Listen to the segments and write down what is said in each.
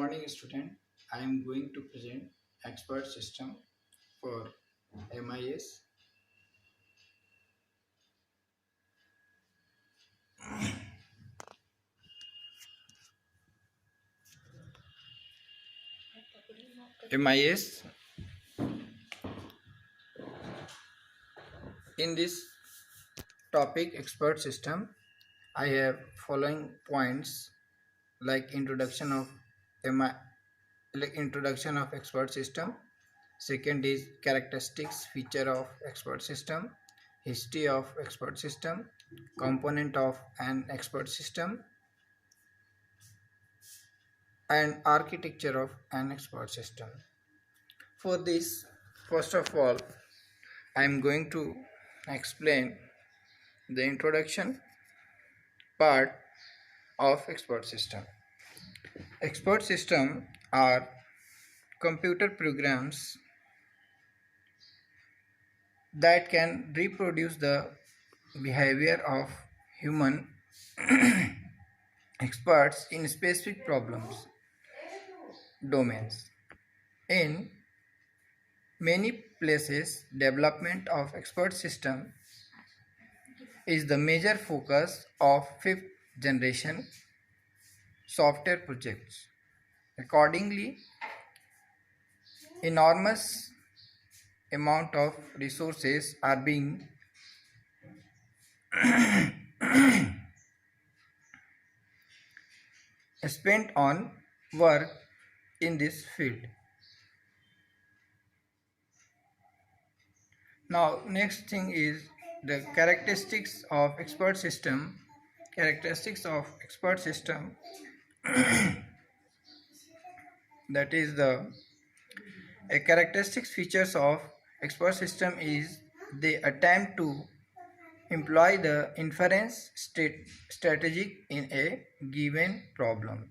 morning, student. I am going to present expert system for MIS. MIS. In this topic, expert system, I have following points like introduction of MI, like introduction of expert system. Second is characteristics, feature of expert system, history of expert system, component of an expert system, and architecture of an expert system. For this, first of all, I am going to explain the introduction part of expert system. Expert system are computer programs that can reproduce the behavior of human experts in specific problems domains. In many places, development of expert system is the major focus of fifth generation software projects. Accordingly, enormous amount of resources are being spent on work in this field. Now, next thing is the characteristics of expert system. Characteristics of expert system that is the a characteristics features of expert system is they attempt to employ the inference strategy in a given problem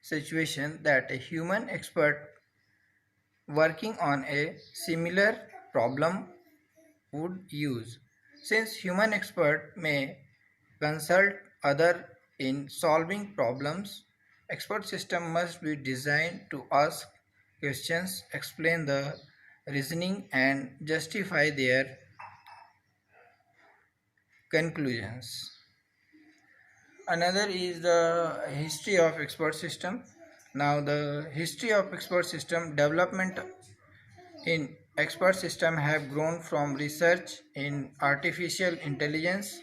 situation that a human expert working on a similar problem would use. Since human expert may consult other in solving problems, expert system must be designed to ask questions, explain the reasoning and justify their conclusions. Another is the history of expert system. Now the history of expert system development in expert system have grown from research in artificial intelligence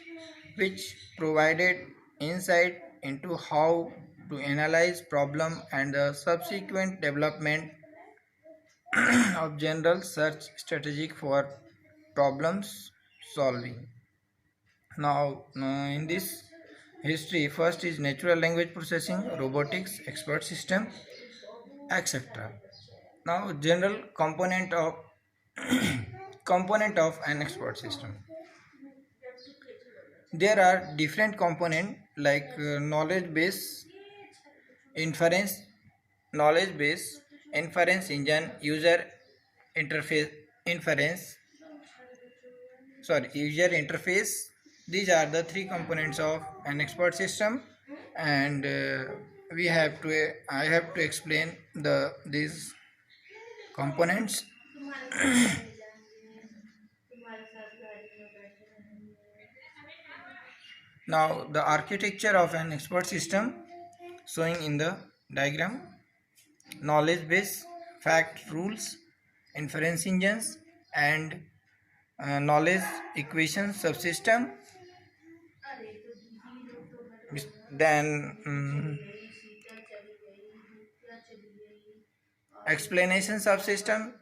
which provided insight into how to analyze problem and the subsequent development of general search strategic for problems solving. Now in this history, first is natural language processing, robotics, expert system, etc. Now general component of an expert system. There are different component like knowledge base, inference, knowledge base, inference engine, interface user interface. These are the three components of an expert system, and I have to explain these components. Now the architecture of an expert system showing in the diagram: knowledge base, fact rules, inference engines, and knowledge equation subsystem. Then explanation subsystem,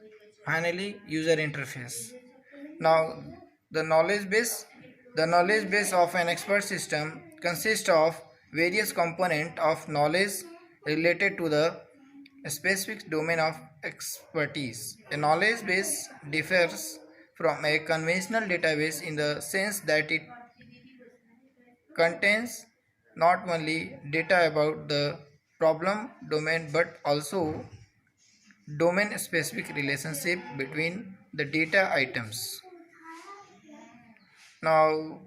finally user interface. Now the knowledge base of an expert system consists of various components of knowledge related to the specific domain of expertise. A knowledge base differs from a conventional database in the sense that it contains not only data about the problem domain but also domain specific relationship between the data items. Now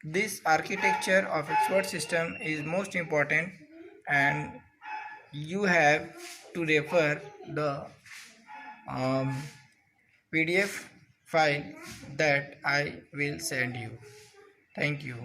This architecture of expert system is most important, and you have to refer the um, PDF file that I will send you. Thank you.